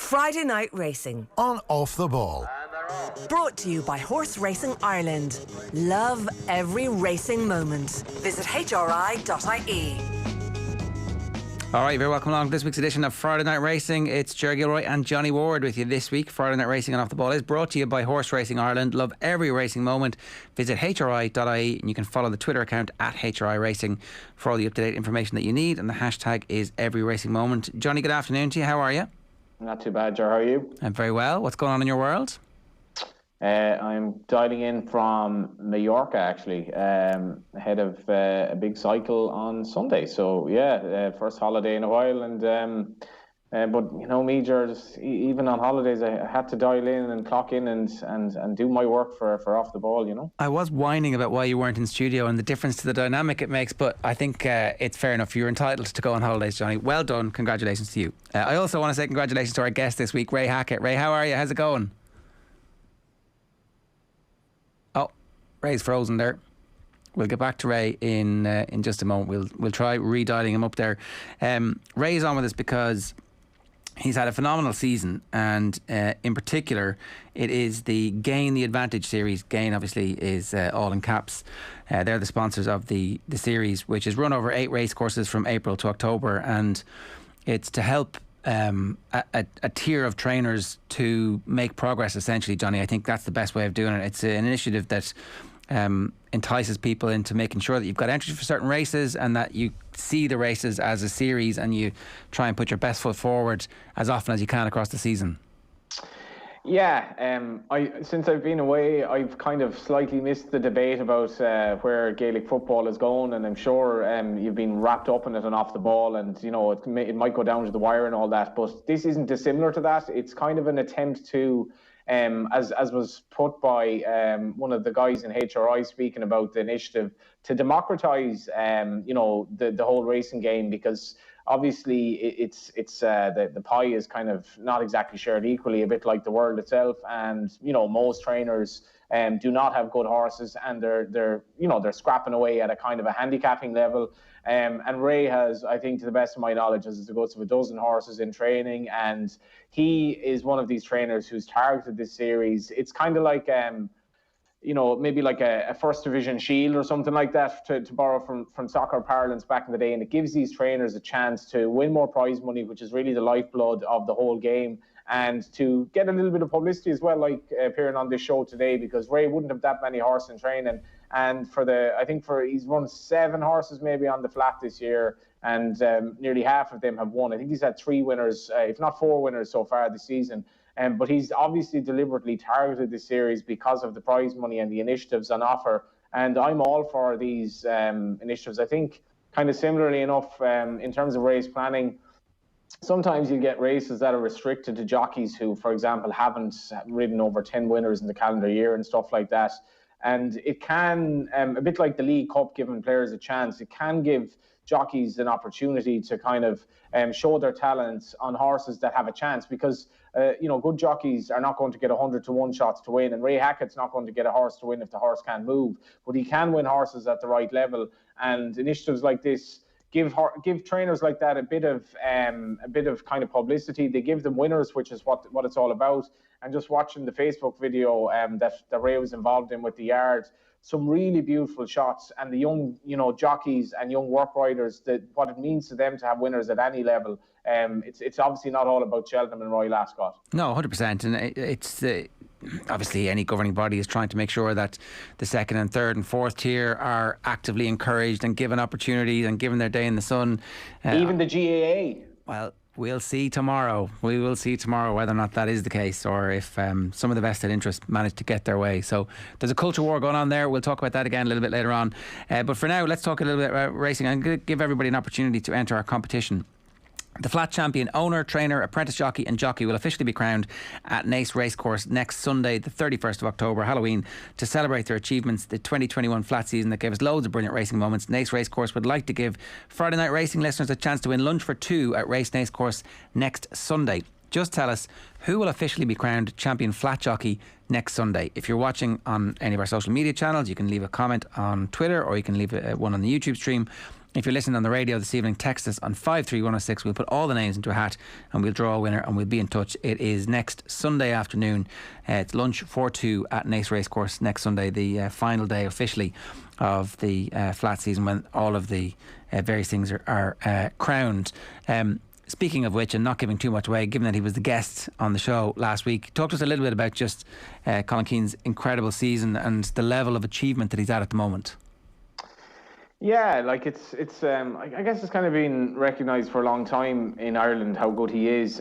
Friday Night Racing on Off the Ball. Brought to you by Horse Racing Ireland. Love every racing moment. Visit HRI.ie. All right, very welcome along to this week's edition of Friday Night Racing. It's Ger Gilroy and Johnny Ward with you this week. Friday Night Racing and Off the Ball is brought to you by Horse Racing Ireland. Love every racing moment. Visit HRI.ie and you can follow the Twitter account at HRI Racing for all the up-to-date information that you need, and the hashtag is every racing moment. Johnny, good afternoon to you. How are you? Not too bad, Ger. How are you? I'm very well. What's going on in your world? I'm dialing in from Mallorca, actually, ahead of a big cycle on Sunday. So, first holiday in a while. And but, you know me, Ger, even on holidays, I had to dial in and clock in and do my work for Off the Ball, you know. I was whining about why you weren't in studio and the difference to the dynamic it makes, but I think it's fair enough. You're entitled to go on holidays, Johnny. Well done. Congratulations to you. I also want to say congratulations to our guest this week, Ray Hackett. Ray, how are you? How's it going? Ray's frozen there. We'll get back to Ray in just a moment. We'll try redialing him up there. Ray's on with us because he's had a phenomenal season, and in particular, it is the Gain the Advantage series. Gain obviously is all in caps. They're the sponsors of the series, which is run over 8 race courses from April to October, and it's to help a tier of trainers to make progress, essentially, Johnny. I think that's the best way of doing it. It's an initiative that entices people into making sure that you've got entries for certain races and that you see the races as a series and you try and put your best foot forward as often as you can across the season. Yeah, since I've been away, I've kind of slightly missed the debate about where Gaelic football is going, and I'm sure you've been wrapped up in it and Off the Ball, and you know it might go down to the wire and all that. But this isn't dissimilar to that. It's kind of an attempt to, as was put by one of the guys in HRI speaking about the initiative, to democratise, the whole racing game, because obviously it's the pie is kind of not exactly shared equally, a bit like the world itself, and you know most trainers do not have good horses, and they're scrapping away at a kind of a handicapping level. And Ray has, I think, to the best of my knowledge, has the guts of a dozen horses in training, and he is one of these trainers who's targeted this series. It's kind of like maybe like a first division shield or something like that, to borrow from soccer parlance back in the day. And it gives these trainers a chance to win more prize money, which is really the lifeblood of the whole game, and to get a little bit of publicity as well, like appearing on this show today, because Ray wouldn't have that many horses in training. And he's run 7 horses maybe on the flat this year, and nearly half of them have won. I think he's had 3 winners, if not 4 winners so far this season. But he's obviously deliberately targeted this series because of the prize money and the initiatives on offer. And I'm all for these initiatives. I think kind of similarly enough in terms of race planning, sometimes you get races that are restricted to jockeys who, for example, haven't ridden over 10 winners in the calendar year and stuff like that. And it can, a bit like the League Cup giving players a chance, it can give jockeys an opportunity to kind of show their talents on horses that have a chance, because good jockeys are not going to get 100-to-1 shots to win, and Ray Hackett's not going to get a horse to win if the horse can't move, but he can win horses at the right level. And initiatives like this give trainers like that a bit of kind of publicity. They give them winners, which is what it's all about. And just watching the Facebook video that Ray was involved in with the yard, some really beautiful shots, and the young, jockeys and young work riders, what it means to them to have winners at any level. It's obviously not all about Cheltenham and Royal Ascot. No, 100%. And it's obviously any governing body is trying to make sure that the second and third and fourth tier are actively encouraged and given opportunities and given their day in the sun. Even the GAA. Well, we'll see tomorrow. We will see tomorrow whether or not that is the case, or if some of the vested interests manage to get their way. So there's a culture war going on there. We'll talk about that again a little bit later on. But for now, let's talk a little bit about racing. I'm going to give everybody an opportunity to enter our competition. The flat champion, owner, trainer, apprentice jockey and jockey will officially be crowned at Naas Racecourse next Sunday, the 31st of October, Halloween, to celebrate their achievements, the 2021 flat season that gave us loads of brilliant racing moments. Naas Racecourse would like to give Friday Night Racing listeners a chance to win lunch for 2 at Race Naas Course next Sunday. Just tell us who will officially be crowned champion flat jockey next Sunday. If you're watching on any of our social media channels, you can leave a comment on Twitter, or you can leave one on the YouTube stream. If you're listening on the radio this evening, text us on 53106. We'll put all the names into a hat and we'll draw a winner and we'll be in touch. It is next Sunday afternoon. It's lunch 4-2 at Naas Racecourse next Sunday, the final day officially of the flat season, when all of the various things are crowned. Speaking of which, and not giving too much away, given that he was the guest on the show last week, talk to us a little bit about just Colin Keane's incredible season and the level of achievement that he's at the moment. Yeah, like it's I guess it's kind of been recognised for a long time in Ireland how good he is.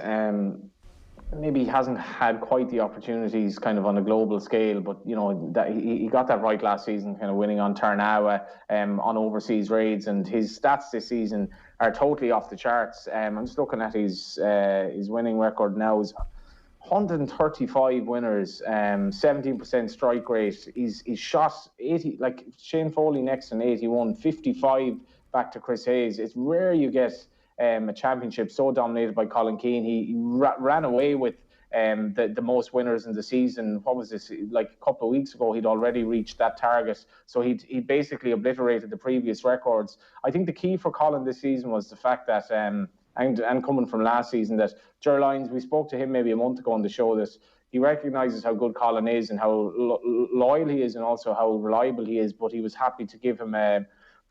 Maybe he hasn't had quite the opportunities kind of on a global scale, but you know that he got that right last season, kind of winning on Tarnawa, on overseas raids, and his stats this season are totally off the charts. I'm just looking at his winning record now. Is 135 winners, 17% strike rate. He's shot 80, like Shane Foley next in 81, 55 back to Chris Hayes. It's rare you get a championship so dominated by Colin Keane. He ran away with the most winners in the season. What was this? Like a couple of weeks ago, he'd already reached that target. So he basically obliterated the previous records. I think the key for Colin this season was the fact that and coming from last season, that Ger Lyons, we spoke to him maybe a month ago on the show, that he recognises how good Colin is and how loyal he is and also how reliable he is, but he was happy to give him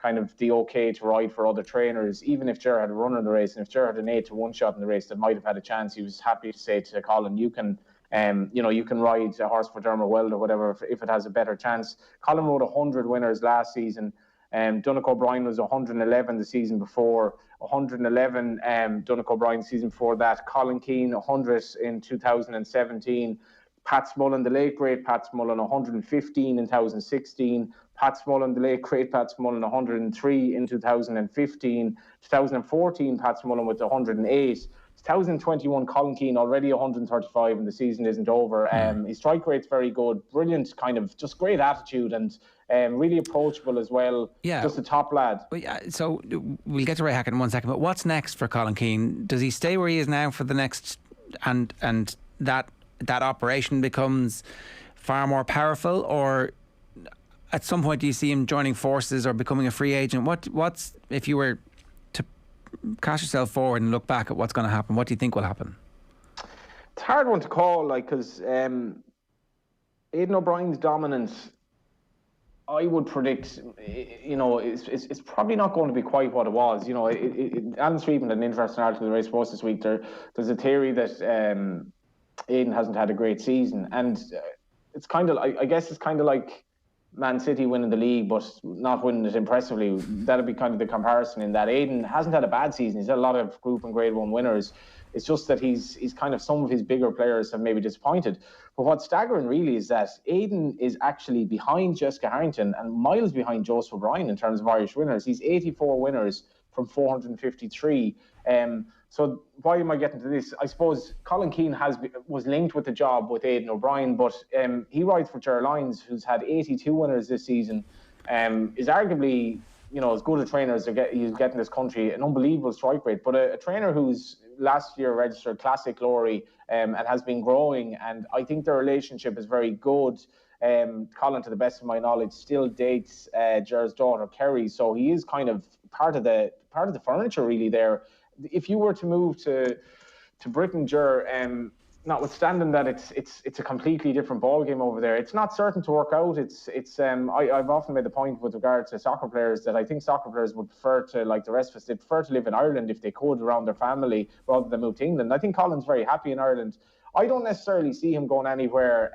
kind of the okay to ride for other trainers. Even if Ger had a run in the race, and if Ger had an 8-1 shot in the race that might have had a chance, he was happy to say to Colin, you can ride a horse for Dermot Weld or whatever if it has a better chance. Colin rode 100 winners last season. Donnacha O'Brien was 111 the season before, 111 Donnacha O'Brien season before that. Colin Keane 100 in 2017. Pat Smullen, the late great Pat Smullen, 115 in 2016. Pat Smullen, the late great Pat Smullen, 103 in 2015. 2014, Pat Smullen with 108. 2021, Colin Keane already 135 and the season isn't over. His strike rate's very good, brilliant, kind of just great attitude and really approachable as well. Yeah, just a top lad. But so we'll get to Ray Hackett in 1 second. But what's next for Colin Keane? Does he stay where he is now for the next, and that operation becomes far more powerful, or at some point do you see him joining forces or becoming a free agent? What's if you were to cast yourself forward and look back at what's going to happen, what do you think will happen? It's a hard one to call, like, because Aidan O'Brien's dominance, I would predict, it's probably not going to be quite what it was. Alan Sweetman had an interesting article in the Race Post this week. There's a theory that Aidan hasn't had a great season, and it's kind of, I guess it's kind of like Man City winning the league but not winning it impressively. That'd be kind of the comparison, in that Aidan hasn't had a bad season. He's had a lot of Group and Grade 1 winners. It's just that he's kind of, some of his bigger players have maybe disappointed. But what's staggering really is that Aidan is actually behind Jessica Harrington and miles behind Joseph O'Brien in terms of Irish winners. He's 84 winners from 453. So why am I getting to this? I suppose Colin Keane was linked with the job with Aidan O'Brien, but he rides for Ger Lyons, who's had 82 winners this season. Is arguably, as good a trainer as he's getting this country, an unbelievable strike rate. But a trainer who's last year registered Classic Glory and has been growing, and I think their relationship is very good. Colin, to the best of my knowledge, still dates Ger's daughter Kerry, so he is kind of part of the furniture really there. If you were to move to Britain, Ger, notwithstanding that it's a completely different ballgame over there, it's not certain to work out. I've often made the point with regard to soccer players that I think soccer players would prefer to, like the rest of us, they prefer to live in Ireland if they could, around their family, rather than move to England. I think Colin's very happy in Ireland. I don't necessarily see him going anywhere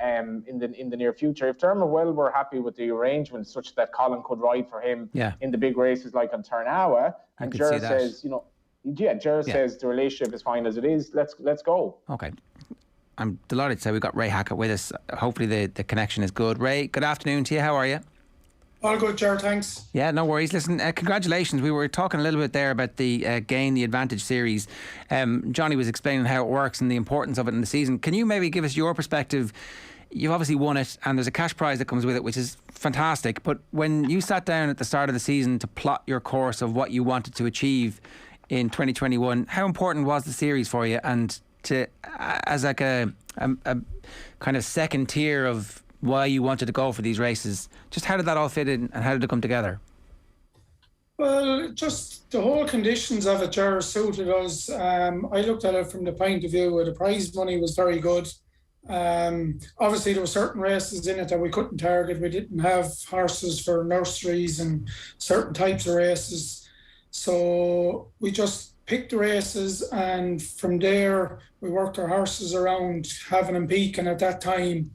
in the near future. If Dermot Weld were happy with the arrangement such that Colin could ride for him in the big races like on Tarnawa, and Ger says, Ger says the relationship is fine as it is, let's go. Okay. I'm delighted to say we've got Ray Hackett with us. Hopefully the connection is good. Ray, good afternoon to you. How are you? All good, Ger, thanks. Yeah, no worries. Listen, congratulations. We were talking a little bit there about the Gain the Advantage series. Johnny was explaining how it works and the importance of it in the season. Can you maybe give us your perspective? You've obviously won it and there's a cash prize that comes with it, which is fantastic. But when you sat down at the start of the season to plot your course of what you wanted to achieve in 2021, how important was the series for you? And to as like a kind of second tier of why you wanted to go for these races, just how did that all fit in and how did it come together? Well, just the whole conditions of it, Ger, suited us. I looked at it from the point of view where the prize money was very good. Obviously, there were certain races in it that we couldn't target. We didn't have horses for nurseries and certain types of races. So we just picked the races, and from there, we worked our horses around having them peaking at that time.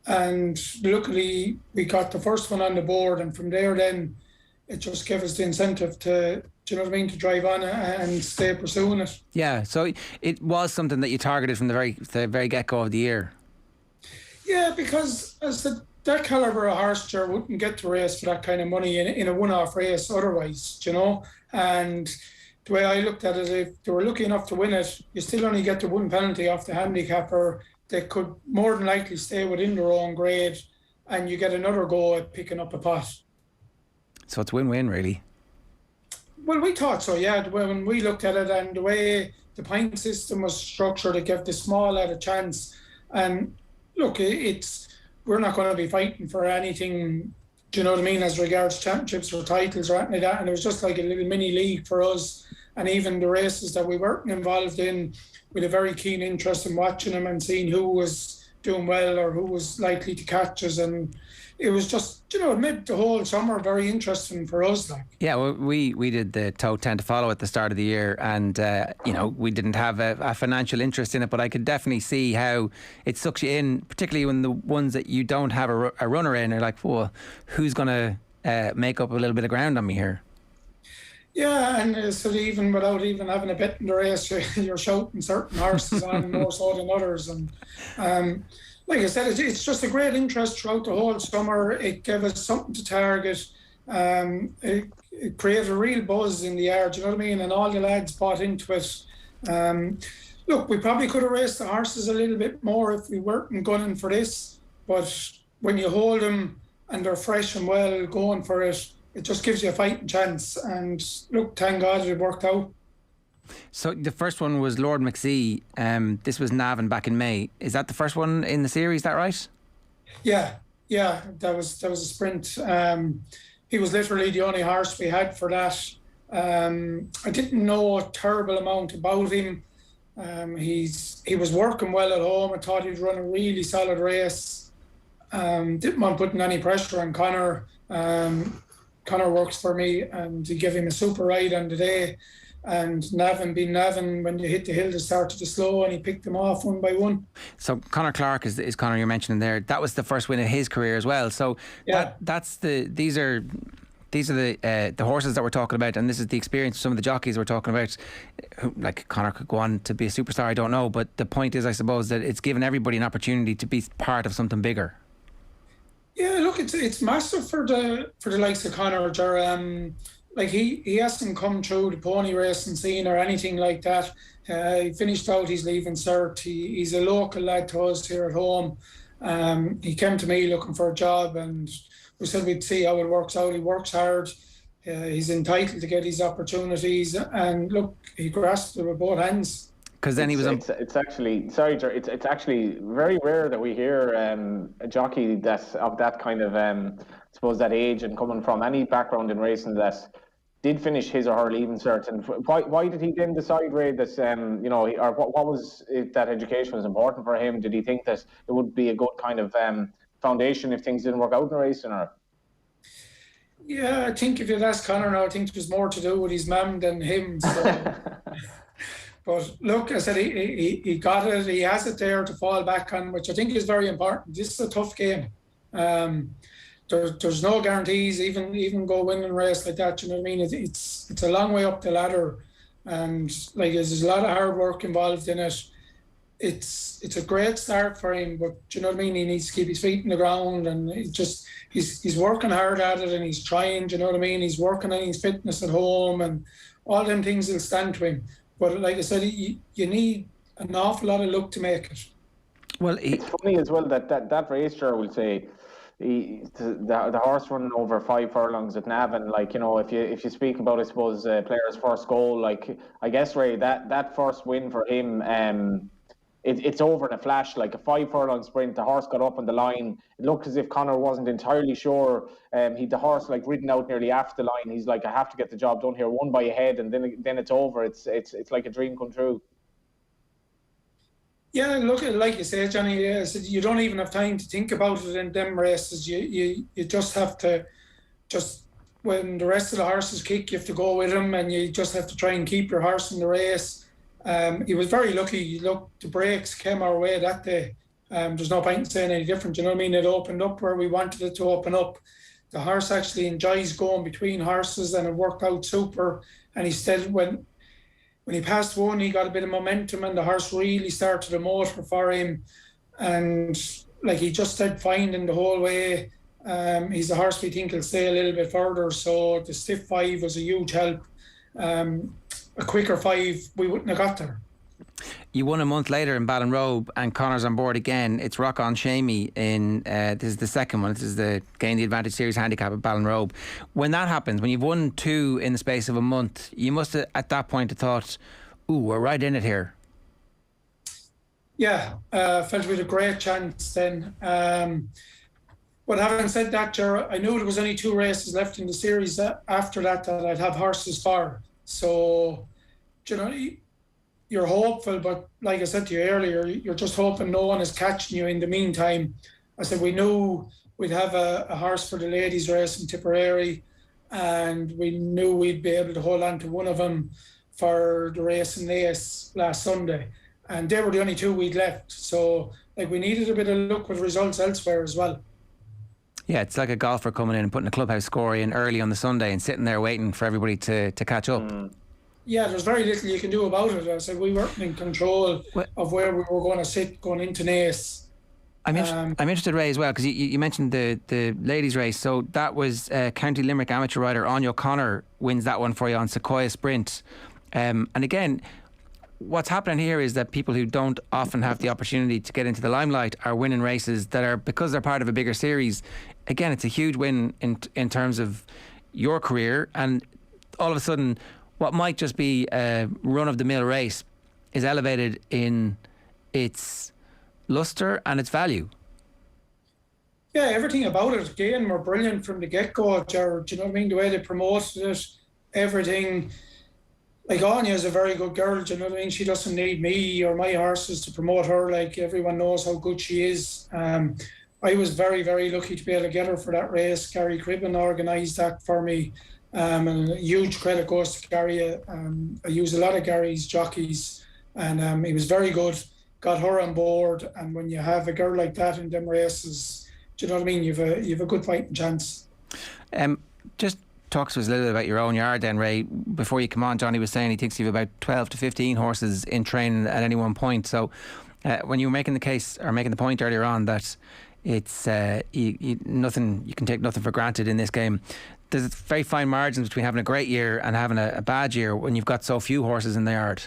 And luckily, we got the first one on the board, and from there, then it just gave us the incentive to, do you know what I mean, to drive on it and stay pursuing it. Yeah, so it was something that you targeted from the very get-go of the year. Yeah, because as that calibre of horse, Ger, wouldn't get to race for that kind of money in a one-off race otherwise, you know. And the way I looked at it, if they were lucky enough to win it, you still only get the one penalty off the handicapper. They could more than likely stay within their own grade, and you get another go at picking up a pot. So it's win-win, really. Well, we thought so, yeah. When we looked at it and the way the point system was structured, it gave the small lad a chance. And look, we're not going to be fighting for anything, do you know what I mean, as regards championships or titles or anything like that. And it was just like a little mini league for us. And even the races that we weren't involved in, with a very keen interest in watching them and seeing who was doing well or who was likely to catch us. And it was just, you know, it made the whole summer very interesting for us. Like, yeah, well, we did the Toe 10 to follow at the start of the year, and you know, we didn't have a financial interest in it, but I could definitely see how it sucks you in, particularly when the ones that you don't have a runner in are like, well, who's going to make up a little bit of ground on me here? Yeah, and so even without even having a bet in the race, you're shouting certain horses on more so than others. And like I said, it's just a great interest throughout the whole summer. It gave us something to target. It created a real buzz in the air, do you know what I mean? And all the lads bought into it. Look, we probably could have raced the horses a little bit more if we weren't gunning for this. But when you hold them and they're fresh and well going for it, it just gives you a fighting chance. And look, thank God it worked out. So the first one was Lord McSee. This was Navan back in May. Is that the first one in the series? Is that right? Yeah, that was a sprint. He was literally the only horse we had for that. I didn't know a terrible amount about him. He was working well at home. I thought he'd run a really solid race. Didn't want putting any pressure on Conor. Conor works for me, and he gave him a super ride on the day. And Navan being Navan, when you hit the hill, they started to slow, and he picked them off one by one. So Conor Clark is Conor you're mentioning there. That was the first win of his career as well. So yeah. These are the horses that we're talking about, and this is the experience of some of the jockeys we're talking about. Like Conor could go on to be a superstar, I don't know, but the point is, I suppose, that it's given everybody an opportunity to be part of something bigger. Yeah, look, it's massive for the likes of Conor. Like he hasn't come through the pony racing scene or anything like that. He finished out his leaving cert. He's a local lad to us here at home. He came to me looking for a job, and we said we'd see how it works out. He works hard. He's entitled to get his opportunities, and look, he grasped it with both hands. Because then he was. It's actually it's actually very rare that we hear a jockey that's of that kind of I suppose that age and coming from any background in racing that did finish his or her leaving cert. And why did he then decide, Ray, that you know, or what was it that education was important for him? Did he think that it would be a good kind of foundation if things didn't work out in racing? Or yeah, I think if you'd ask Conor now, I think it was more to do with his mum than him. So. But look, I said he got it. He has it there to fall back on, which I think is very important. This is a tough game. There's no guarantees. Even go win and race like that. You know what I mean? It's a long way up the ladder, and like there's a lot of hard work involved in it. It's a great start for him, but you know what I mean? He needs to keep his feet in the ground, and he's working hard at it, and he's trying. You know what I mean? He's working on his fitness at home, and all them things will stand to him. But like I said, you need an awful lot of luck to make it. Well, it's funny as well that racer will say the horse running over 5 furlongs at Navan. Like, you know, if you speak about, I suppose, player's first goal, like I guess, Ray, that first win for him, it's over in a flash. Like a 5 furlong sprint, the horse got up on the line. It looked as if Conor wasn't entirely sure. The horse like ridden out nearly after the line. He's like, I have to get the job done here, one by a head, and then it's over. It's like a dream come true. Yeah, look, like you say, Johnny, you don't even have time to think about it in them races. You just have to, when the rest of the horses kick, you have to go with them, and you just have to try and keep your horse in the race. He was very lucky. Look, the breaks came our way that day. There's no point in saying any different. You know what I mean? It opened up where we wanted it to open up. The horse actually enjoys going between horses, and it worked out super. And he said when he passed one, he got a bit of momentum, and the horse really started to motor for him. And like he just said, finding the whole way. He's a horse we think will stay a little bit further. So the stiff 5 was a huge help. A quicker 5, we wouldn't have got there. You won a month later in Ballinrobe, and Connor's on board again. It's Rock On Shamey in this is the second one. This is the Gain the Advantage Series handicap at Ballinrobe. When that happens, when you've won 2 in the space of a month, you must have at that point have thought, "Ooh, we're right in it here." Yeah, felt we had a great chance then. But having said that, Ger, I knew there was only 2 races left in the series after that I'd have horses for. So, you know, you're hopeful, but like I said to you earlier, you're just hoping no one is catching you in the meantime. I said we knew we'd have a horse for the ladies' race in Tipperary, and we knew we'd be able to hold on to one of them for the race in Naas last Sunday. And they were the only 2 we'd left. So, like, we needed a bit of luck with results elsewhere as well. Yeah, it's like a golfer coming in and putting a clubhouse score in early on the Sunday and sitting there waiting for everybody to catch up. Yeah, there's very little you can do about it. I said we weren't in control of where we were going to sit going into Naas. I'm interested, Ray, as well, because you mentioned the ladies' race. So that was County Limerick amateur rider Anya O'Connor wins that one for you on Sequoia Sprint. And again, what's happening here is that people who don't often have the opportunity to get into the limelight are winning races that are, because they're part of a bigger series. Again, it's a huge win in terms of your career, and all of a sudden what might just be a run-of-the-mill race is elevated in its lustre and its value. Yeah, everything about it, again, were brilliant from the get-go, Jared. Do you know what I mean? The way they promoted it, everything. Like, Anya is a very good girl, do you know what I mean? She doesn't need me or my horses to promote her. Like, everyone knows how good she is. I was very, very lucky to be able to get her for that race. Gary Cribben organised that for me. And a huge credit goes to Gary. I use a lot of Gary's jockeys, and he was very good. Got her on board, and when you have a girl like that in them races, do you know what I mean? You've a good fighting chance. Just talk to us a little bit about your own yard then, Ray. Before you come on, Johnny was saying he thinks you've about 12 to 15 horses in training at any one point. So when you were making the case or making the point earlier on that it's nothing, you can take nothing for granted in this game. There's very fine margins between having a great year and having a bad year when you've got so few horses in the yard.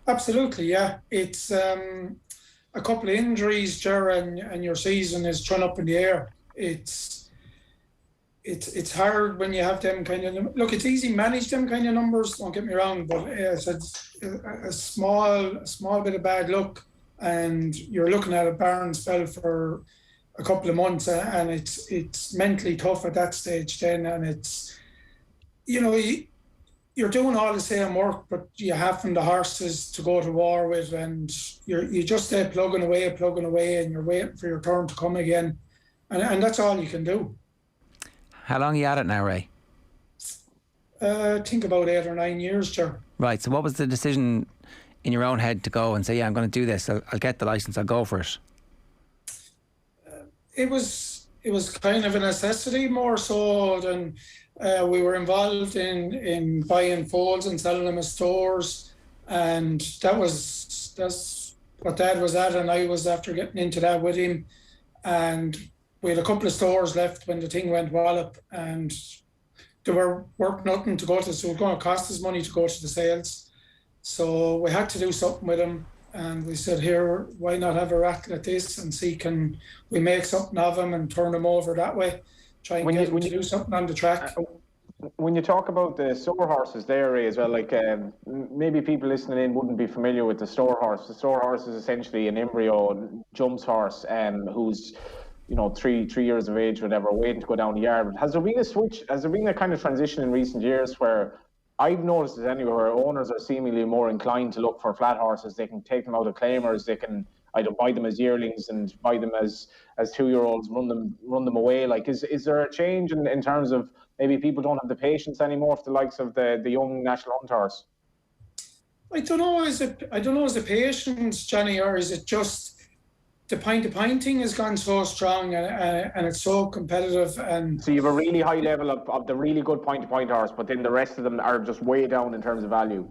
Absolutely, yeah. It's a couple of injuries, Ger, and your season is thrown up in the air. It's hard when you have them kind of... Look, it's easy to manage them kind of numbers, don't get me wrong, but it's a small bit of bad luck, and you're looking at a barren spell for a couple of months, and it's mentally tough at that stage then, and it's, you know, you're doing all the same work, but you haven't the horses to go to war with, and you just stay plugging away, and you're waiting for your turn to come again, and that's all you can do. How long are you at it now, Ray? I think about 8 or 9 years, sure. Right, so what was the decision in your own head to go and say, yeah, I'm going to do this, I'll get the licence, I'll go for it? It was kind of a necessity more so than we were involved in buying foals and selling them at stores, and that's what Dad was at, and I was after getting into that with him, and we had a couple of stores left when the thing went wallop, and they were worth nothing to go to, so it was going to cost us money to go to the sales, so we had to do something with them. And we said, here, why not have a raffle at this and see can we make something of them and turn them over that way, try and get them to do something on the track. When you talk about the store horses there, Ray, as well, like maybe people listening in wouldn't be familiar with the store horse. The store horse is essentially an embryo jumps horse, who's 3 years of age, whatever, waiting to go down the yard. Has there been a switch? Has there been a kind of transition in recent years where I've noticed it anyway, where owners are seemingly more inclined to look for flat horses? They can take them out of claimers. They can either buy them as yearlings and buy them as 2-year-olds, run them away. Like, is there a change in terms of maybe people don't have the patience anymore for the likes of the young national hunt horse? I don't know. Is it patience, Johnny, or is it just the point-to-point thing has gone so strong and it's so competitive? And so you have a really high level of the really good point-to-point horse, but then the rest of them are just way down in terms of value.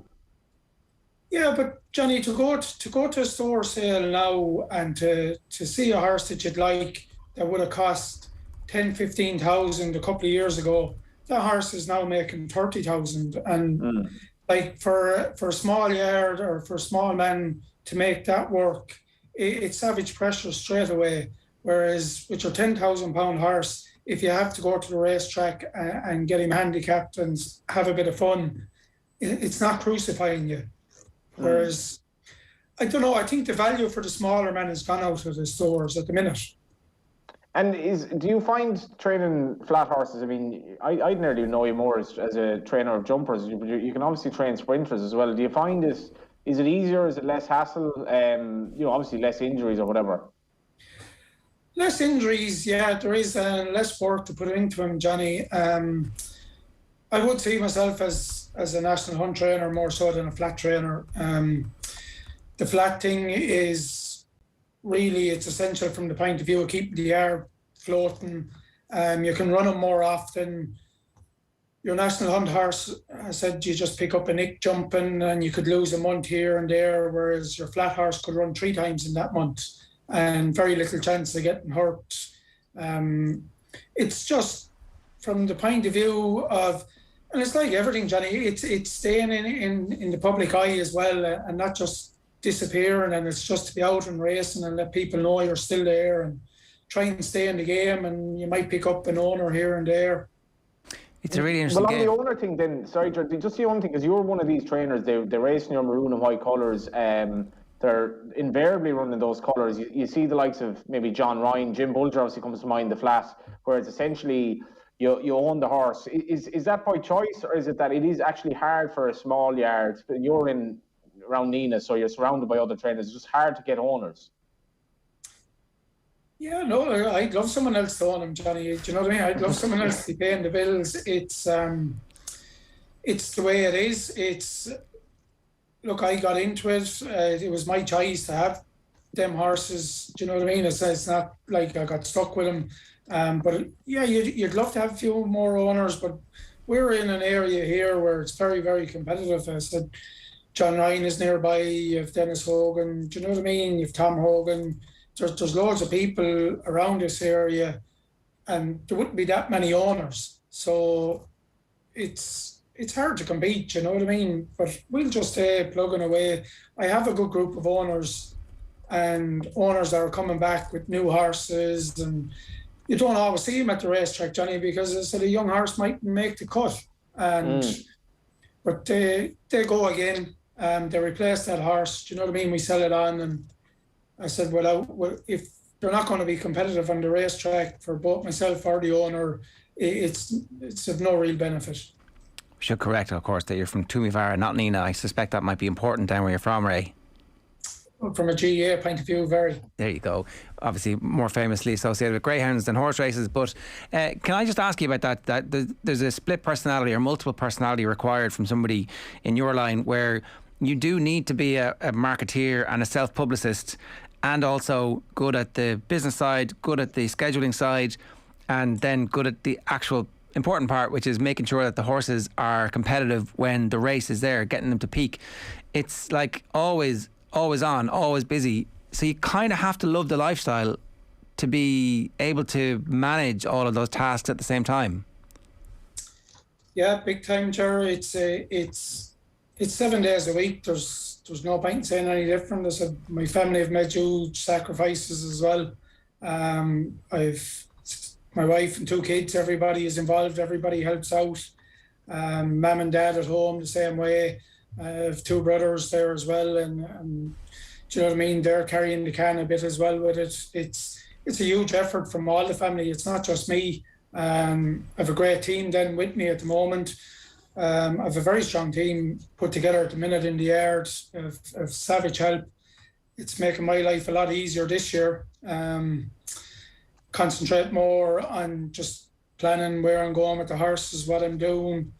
Yeah, but Johnny, to go to a store sale now and to see a horse that you'd like that would have cost 10,000-15,000 a couple of years ago, that horse is now making 30,000. And like for a small yard or for a small man to make that work, it's savage pressure straight away. Whereas with your 10,000 pound horse, if you have to go to the racetrack and get him handicapped and have a bit of fun, it's not crucifying you. Whereas, I don't know, I think the value for the smaller man has gone out of the stores at the minute. And do you find training flat horses? I mean, I'd nearly know you more as a trainer of jumpers. You can obviously train sprinters as well. Do you find is it easier? Is it less hassle? Obviously less injuries or whatever. Less injuries, yeah. There is less work to put into him, Johnny. I would see myself as a national hunt trainer more so than a flat trainer. The flat thing is really, it's essential from the point of view of keeping the yard floating. You can run them more often. Your national hunt horse, I said, you just pick up a nick jumping and you could lose a month here and there, whereas your flat horse could run 3 times in that month and very little chance of getting hurt. It's just from the point of view of, and it's like everything, Johnny, it's staying in the public eye as well and not just disappearing, and it's just to be out and racing and let people know you're still there and try and stay in the game, and you might pick up an owner here and there. It's a really interesting game. Well, on the owner thing then, sorry, just the only thing, because you're one of these trainers, they race in your maroon and white colours, they're invariably running those colours. You see the likes of maybe John Ryan, Jim Bulger obviously comes to mind, the flat, where it's essentially you own the horse. Is that by choice, or is it that it is actually hard for a small yard? You're in around Nina, so you're surrounded by other trainers. It's just hard to get owners. Yeah, no, I'd love someone else to own him, Johnny. Do you know what I mean? I'd love someone else to be paying the bills. It's the way it is. Look, I got into it. It was my choice to have them horses. Do you know what I mean? It's not like I got stuck with them. But yeah, you'd love to have a few more owners, but we're in an area here where it's very, very competitive. I said, John Ryan is nearby, you have Dennis Hogan, do you know what I mean? You have Tom Hogan. There's loads of people around this area and there wouldn't be that many owners. So it's hard to compete, you know what I mean? But we'll just stay plugging away. I have a good group of owners and owners that are coming back with new horses, and you don't always see them at the racetrack, Johnny, because I said a young horse might make the cut. But they go again. They replace that horse. Do you know what I mean? We sell it on, and I said, well, if they're not going to be competitive on the racetrack for both myself or the owner, it's of no real benefit. We should correct, of course, that you're from Toomevara, not Nina. I suspect that might be important down where you're from, Ray. From a GAA point of view, very. There you go. Obviously, more famously associated with greyhounds than horse races. But can I just ask you about that there's a split personality or multiple personality required from somebody in your line, where you do need to be a marketeer and a self-publicist, and also good at the business side, good at the scheduling side, and then good at the actual important part, which is making sure that the horses are competitive when the race is there, getting them to peak. It's like always on, always busy. So you kind of have to love the lifestyle to be able to manage all of those tasks at the same time. Yeah, big time, Jerry. It's 7 days a week. There's no point in saying any different. I said, my family have made huge sacrifices as well. I've my wife and 2 kids. Everybody is involved. Everybody helps out. Mum and dad at home the same way. I have two brothers there as well, and do you know what I mean? They're carrying the can a bit as well with it. It's a huge effort from all the family. It's not just me. I have a great team then with me at the moment. I have a very strong team put together at the minute in the yard of savage help. It's making my life a lot easier this year. Concentrate more on just planning where I'm going with the horses, what I'm doing.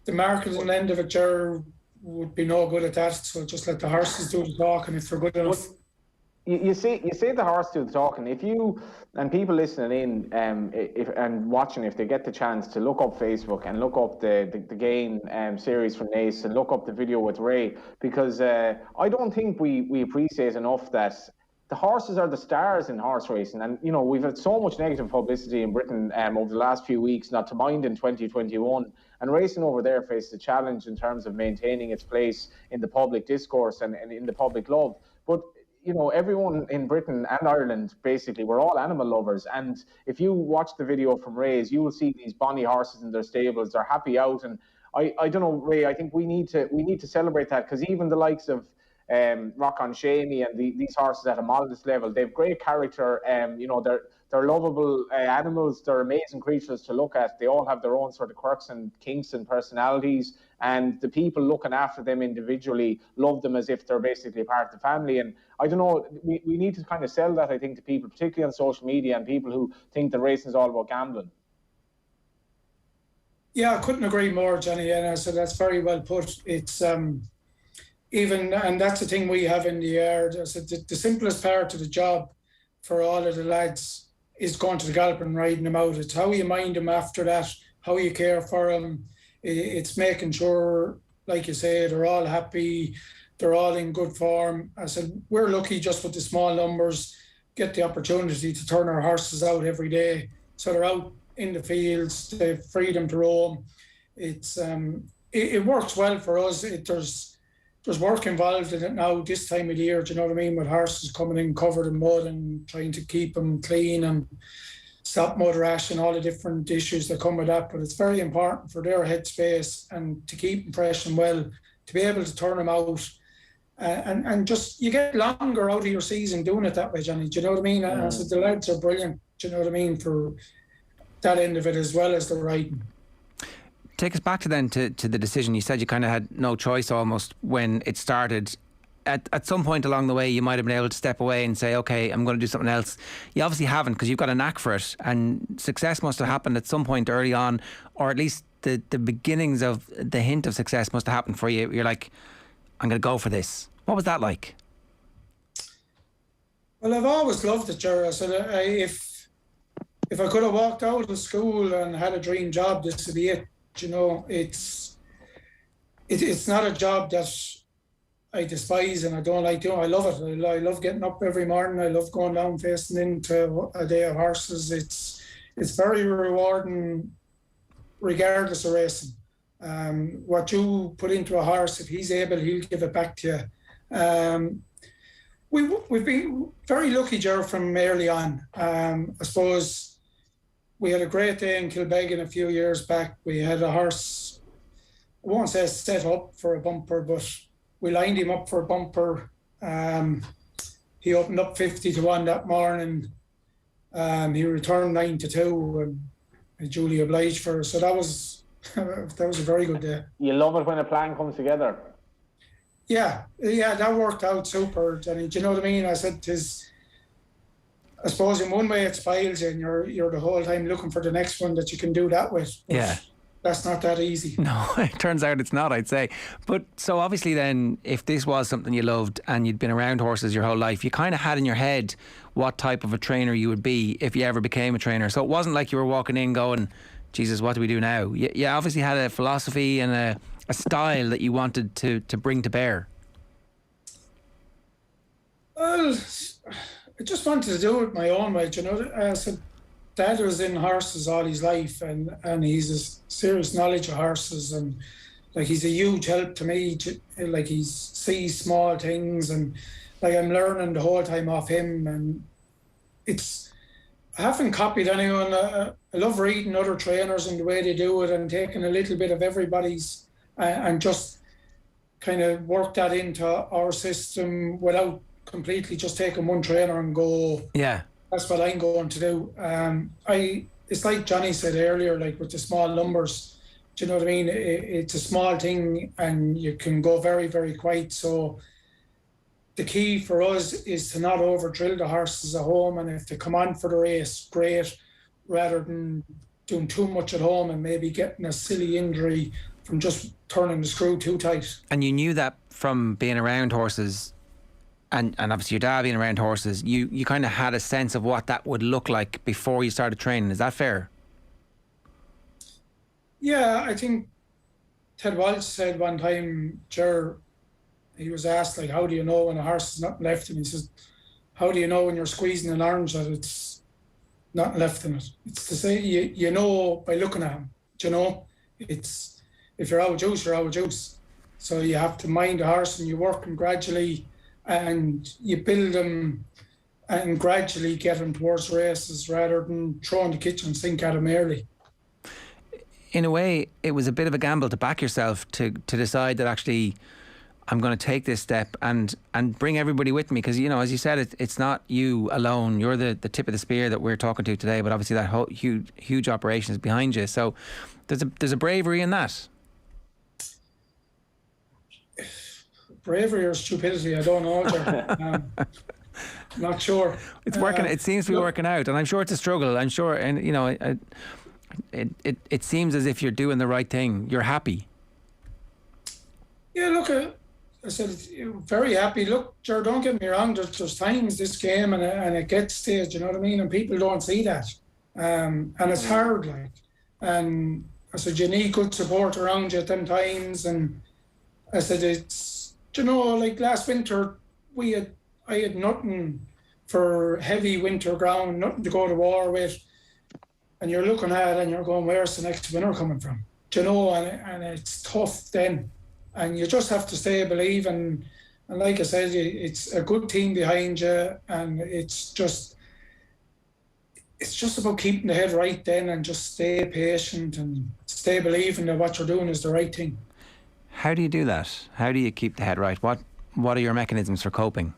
The marketing end of it, Ger, would be no good at that. So just let the horses do the talking if they're good enough. You say the horse do the talking. If you and people listening in, and watching, if they get the chance to look up Facebook and look up the game series from Naas and look up the video with Ray, because I don't think we appreciate enough that the horses are the stars in horse racing. And you know, we've had so much negative publicity in Britain over the last few weeks, not to mind in 2021. And racing over there faced a challenge in terms of maintaining its place in the public discourse and in the public love. But you know, everyone in Britain and Ireland, basically, we're all animal lovers. And if you watch the video from Ray's, you will see these bonny horses in their stables. They're happy out. And I don't know, Ray, I think we need to celebrate that, because even the likes of Rock on Shamey and these horses at a modest level, they've great character. You know, they're lovable animals. They're amazing creatures to look at. They all have their own sort of quirks and kinks and personalities. And the people looking after them individually love them as if they're basically part of the family. And I don't know, we need to kind of sell that, I think, to people, particularly on social media, and people who think that racing is all about gambling. Yeah, I couldn't agree more, Johnny. And I said that's very well put. It's even, and that's the thing we have in the yard. I said the simplest part of the job for all of the lads is going to the gallop and riding them out. It's how you mind them after that, how you care for them. It's making sure, like you say, they're all happy, they're all in good form. I said, we're lucky just with the small numbers, get the opportunity to turn our horses out every day. So they're out in the fields, they have freedom to roam. It's it works well for us. There's work involved in it now this time of the year, do you know what I mean, with horses coming in covered in mud and trying to keep them clean and stop mud rash and all the different issues that come with that. But it's very important for their headspace and to keep them fresh and well, to be able to turn them out. And just, you get longer out of your season doing it that way, Johnny. Do you know what I mean? And so the lads are brilliant, do you know what I mean, for that end of it as well as the riding. Take us back to the decision. You said you kind of had no choice almost when it started. At some point along the way, you might have been able to step away and say, okay, I'm going to do something else. You obviously haven't, because you've got a knack for it, and success must have happened at some point early on, or at least the beginnings of the hint of success must have happened for you. You're like, I'm going to go for this. What was that like? Well, I've always loved it, Ger. So if I could have walked out of school and had a dream job, this would be it. You know, it's not a job that I despise and I don't like doing. I love it. I love getting up every morning. I love going down facing into a day of horses. It's very rewarding, regardless of racing. What you put into a horse, if he's able, he'll give it back to you. We've been very lucky, Ger, from early on. I suppose we had a great day in Kilbeggan a few years back. We had a horse, I won't say set up for a bumper, but we lined him up for a bumper. He opened up 50-1 that morning. He returned 9-2, and I duly obliged for it. So that was a very good day. You love it when a plan comes together. Yeah, that worked out super. And do you know what I mean? I said, I suppose in one way it spoils you, and you're the whole time looking for the next one that you can do that with. But yeah. That's not that easy. No, it turns out it's not, I'd say. But so obviously then, if this was something you loved and you'd been around horses your whole life, you kind of had in your head what type of a trainer you would be if you ever became a trainer. So it wasn't like you were walking in going, Jesus, what do we do now? You obviously had a philosophy and a style that you wanted to bring to bear. Well, I just wanted to do it my own way, you know. I said, Dad was in horses all his life, and he's a serious knowledge of horses, and like he's a huge help to me. Like he sees small things, and like I'm learning the whole time off him. And I haven't copied anyone. I love reading other trainers and the way they do it, and taking a little bit of everybody's and just kind of work that into our system without completely just taking one trainer and go, Yeah. that's what I'm going to do. It's like Johnny said earlier, like with the small numbers, do you know what I mean? It's a small thing and you can go very, very quiet. So the key for us is to not over drill the horses at home, and if they come on for the race, great, rather than doing too much at home and maybe getting a silly injury from just turning the screw too tight. And you knew that from being around horses, and obviously your dad being around horses, you kind of had a sense of what that would look like before you started training. Is that fair? Yeah, I think Ted Walsh said one time, he was asked, like, how do you know when a horse is nothing left? And he says, how do you know when you're squeezing an orange that it's nothing left in it? It's to say, you know by looking at him. Do you know? It's, if you're out of juice, you're out of juice. So you have to mind the horse and you work him gradually and you build him and gradually get him towards races rather than throwing the kitchen sink at him early. In a way, it was a bit of a gamble to back yourself to decide that actually I'm going to take this step and bring everybody with me, because, you know, as you said, it's not you alone. You're the tip of the spear that we're talking to today, but obviously that whole huge operation is behind you. So there's a bravery in that. Bravery or stupidity, I don't know. I'm not sure. It's working. It seems to be working out, and I'm sure it's a struggle. I'm sure, and you know, it seems as if you're doing the right thing. You're happy. Yeah, look, I said very happy. Look, Ger, don't get me wrong. There's times this game and it gets to it. You know what I mean? And people don't see that, and it's hard. Like, and I said you need good support around you at them times. And I said it's, you know, like last winter I had nothing for heavy winter ground, nothing to go to war with. And you're looking at it and you're going, where's the next winner coming from? Do you know? And it's tough then. And you just have to stay believing. And like I said, it's a good team behind you. And it's just about keeping the head right then and just stay patient and stay believing that what you're doing is the right thing. How do you do that? How do you keep the head right? What are your mechanisms for coping?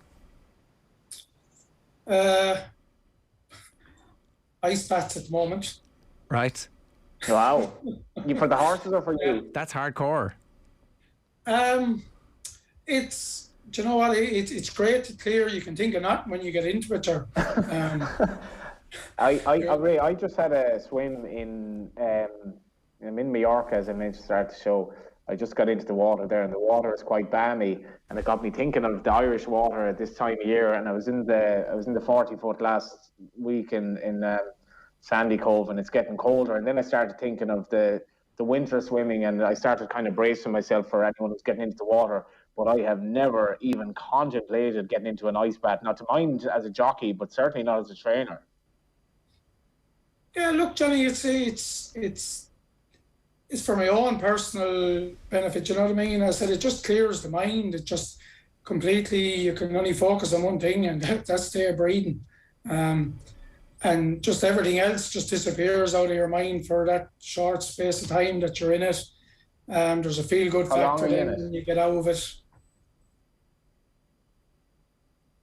Ice baths at the moment. Right. Wow. For the horses or for you? That's hardcore. It's, do you know what? It's great to clear. You can think of that when you get into it. Ray, I just had a swim I'm in Mallorca, as I mentioned at the start of the show. I just got into the water there, and the water is quite balmy, and it got me thinking of the Irish water at this time of year. And I was in the 40-foot last week in Sandy Cove, and it's getting colder. And then I started thinking of the winter swimming, and I started kind of bracing myself for anyone who's getting into the water. But I have never even contemplated getting into an ice bath. Not to mind as a jockey, but certainly not as a trainer. Yeah, look, Johnny, it's for my own personal benefit, you know what I mean? I said it just clears the mind. It just completely, you can only focus on one thing, and that's their breathing. And just everything else just disappears out of your mind for that short space of time that you're in it. There's a feel-good factor then when you get out of it.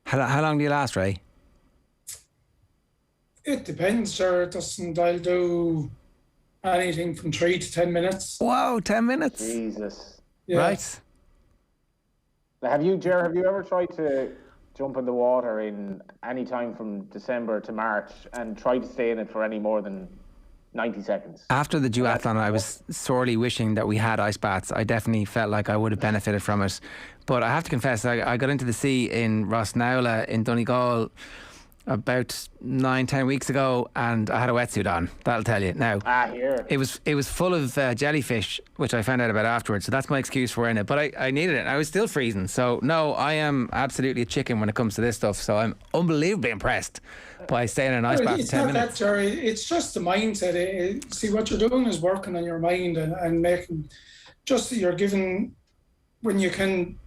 How long do you last, Ray? It depends, sir. I'll do anything from 3 to 10 minutes. Wow, 10 minutes. Jesus. Yeah. Right. Have you ever tried to jump in the water in any time from December to March and try to stay in it for any more than 90 seconds? After the duathlon, I was sorely wishing that we had ice baths. I definitely felt like I would have benefited from it. But I have to confess, I got into the sea in Rosnowla in Donegal about 9-10 weeks ago, and I had a wetsuit on. That'll tell you. Now, here it was full of jellyfish, which I found out about afterwards. So that's my excuse for wearing it. But I needed it. I was still freezing. So no, I am absolutely a chicken when it comes to this stuff. So I'm unbelievably impressed by staying in an ice bath for 10 minutes. It's not that, Jerry. It's just the mindset. See, what you're doing is working on your mind and making. Just you're given when you can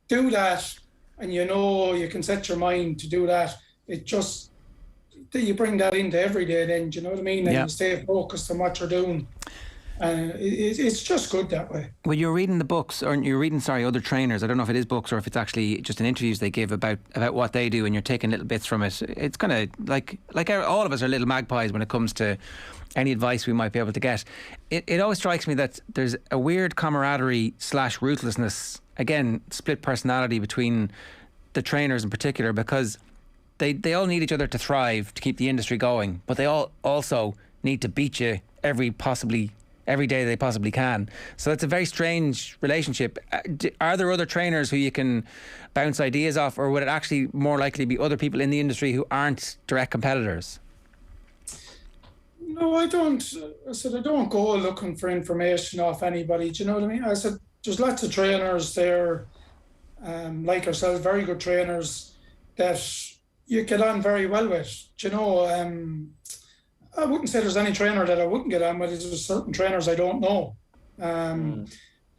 do that, and you know you can set your mind to do that. It just you bring that into every day then, do you know what I mean? And you stay focused on what you're doing. It's just good that way. When you're reading the books, or you're reading, other trainers, I don't know if it is books or if it's actually just in interviews they give about what they do, and you're taking little bits from it. It's kind of like all of us are little magpies when it comes to any advice we might be able to get. It always strikes me that there's a weird camaraderie / ruthlessness, again, split personality between the trainers in particular, because they all need each other to thrive, to keep the industry going, but they all also need to beat you every day they possibly can. So it's a very strange relationship. Are there other trainers who you can bounce ideas off, or would it actually more likely be other people in the industry who aren't direct competitors? No, I don't. I said I don't go looking for information off anybody. Do you know what I mean? I said there's lots of trainers there, like ourselves, very good trainers that you get on very well with. Do you know? I wouldn't say there's any trainer that I wouldn't get on with. There's certain trainers I don't know.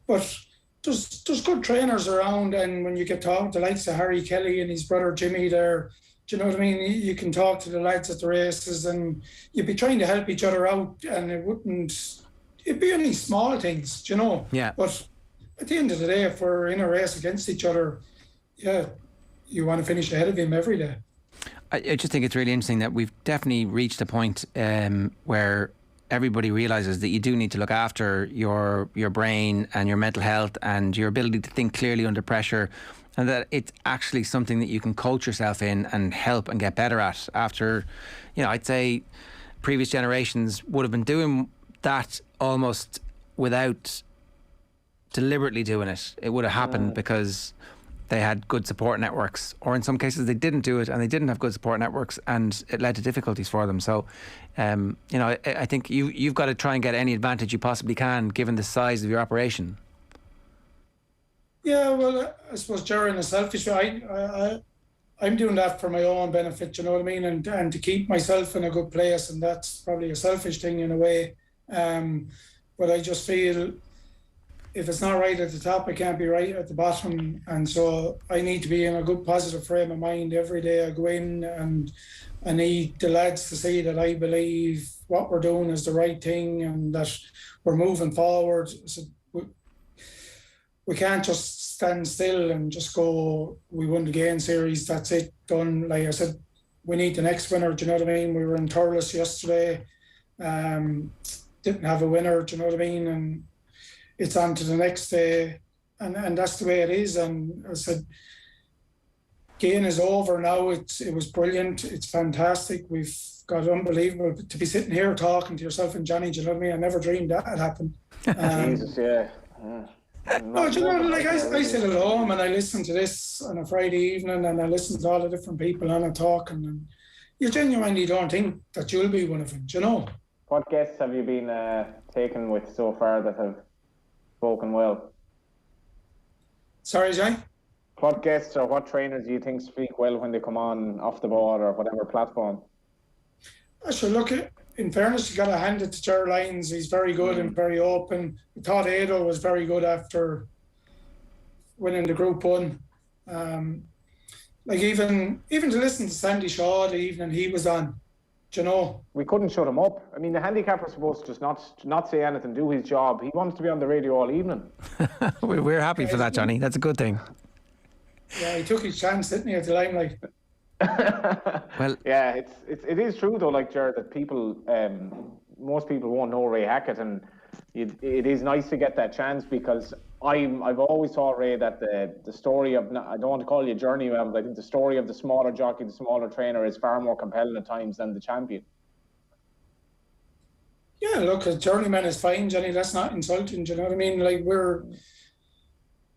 But there's good trainers around, and when you get talking to the likes of Harry Kelly and his brother Jimmy there, do you know what I mean? You can talk to the lads at the races, and you'd be trying to help each other out, and it'd be any small things, do you know? Yeah. But at the end of the day, if we're in a race against each other, you want to finish ahead of him every day. I just think it's really interesting that we've definitely reached a point where everybody realises that you do need to look after your brain and your mental health and your ability to think clearly under pressure, and that it's actually something that you can coach yourself in and help and get better at. After, I'd say previous generations would have been doing that almost without deliberately doing it. It would have happened because they had good support networks, or in some cases they didn't do it and they didn't have good support networks, and it led to difficulties for them. So, I think you've got to try and get any advantage you possibly can, given the size of your operation. Yeah, well, I suppose, Jerry, in a selfish way, I'm doing that for my own benefit, you know what I mean, and to keep myself in a good place, and that's probably a selfish thing in a way. But I just feel if it's not right at the top, it can't be right at the bottom. And so I need to be in a good positive frame of mind every day I go in, and I need the lads to see that I believe what we're doing is the right thing and that we're moving forward. So we can't just stand still and just go, we won the game series, that's it, done. Like I said, we need the next winner, do you know what I mean? We were in Thurles yesterday, didn't have a winner, do you know what I mean? And it's on to the next day, and that's the way it is. And I said, game is over now. It was brilliant. It's fantastic. We've got unbelievable to be sitting here talking to yourself and Johnny. Do you know what I mean? I never dreamed that had happened. Jesus, yeah. No, do you know, like I sit at home and I listen to this on a Friday evening, and I listen to all the different people on it talking, and you genuinely don't think that you'll be one of them. Do you know? What guests have you been taken with so far that have spoken well? Sorry, Jay? What guests or what trainers do you think speak well when they come on off the ball or whatever platform? I should look at, in fairness, you got to hand it to Ger Lyons. He's very good and very open. I thought Ado was very good after winning the Group 1. Like even to listen to Sandy Shaw the evening he was on, do you know? We couldn't shut him up. I mean, the handicapper's supposed to just not say anything, do his job. He wants to be on the radio all evening. We're happy for that, Johnny. That's a good thing. Yeah, he took his chance, didn't he, at the limelight? Well, yeah, it is true though, like Jared, that people, most people won't know Ray Hackett, and it is nice to get that chance, because I've always thought, Ray, that the story of, I don't want to call you a journeyman, but I think the story of the smaller jockey, the smaller trainer, is far more compelling at times than the champion. Yeah, look, a journeyman is fine, Johnny. That's not insulting. Do you know what I mean? Like we're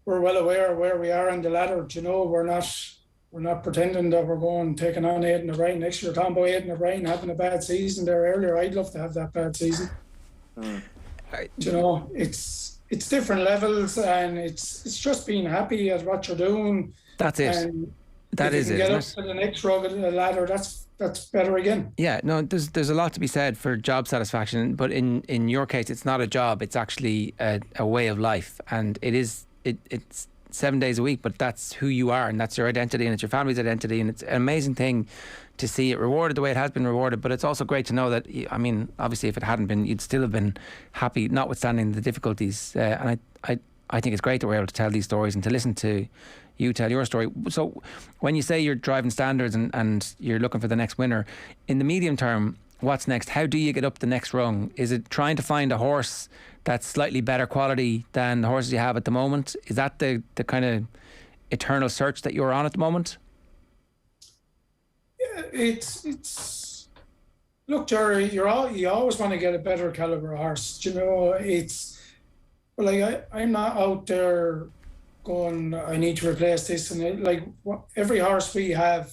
well aware of where we are on the ladder. Do you know, we're not pretending that we're going taking on Aidan O'Brien next year. Tombo Aidan O'Brien having a bad season there earlier. I'd love to have that bad season. Do you know, it's different levels, and it's just being happy at what you're doing. That's it. And that is it. Get up to the next rung of the ladder. That's better again. Yeah, no, there's a lot to be said for job satisfaction, but in your case, it's not a job. It's actually a way of life, and it's 7 days a week, but that's who you are and that's your identity and it's your family's identity, and it's an amazing thing to see it rewarded the way it has been rewarded. But it's also great to know that, I mean, obviously if it hadn't been, you'd still have been happy notwithstanding the difficulties, and I think it's great that we're able to tell these stories and to listen to you tell your story. So when you say you're driving standards and you're looking for the next winner, in the medium term, what's next? How do you get up the next rung? Is it trying to find a horse that's slightly better quality than the horses you have at the moment? Is that the kind of eternal search that you're on at the moment? Yeah, it's look, Jerry, you always want to get a better caliber horse. Do you know, I'm not out there going, I need to replace this, and every horse we have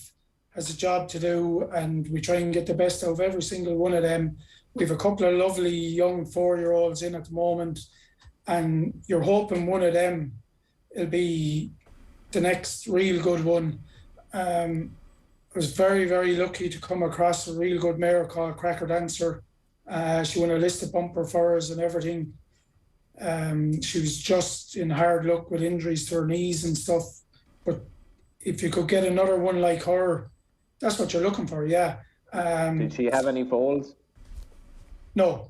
has a job to do, and we try and get the best out of every single one of them. We've a couple of lovely young 4-year-olds in at the moment, and you're hoping one of them will be the next real good one. I was very, very lucky to come across a real good mare called Cracker Dancer. She won a listed bumper for us and everything. She was just in hard luck with injuries to her knees and stuff. But if you could get another one like her, that's what you're looking for, yeah. Did she have any foals? No.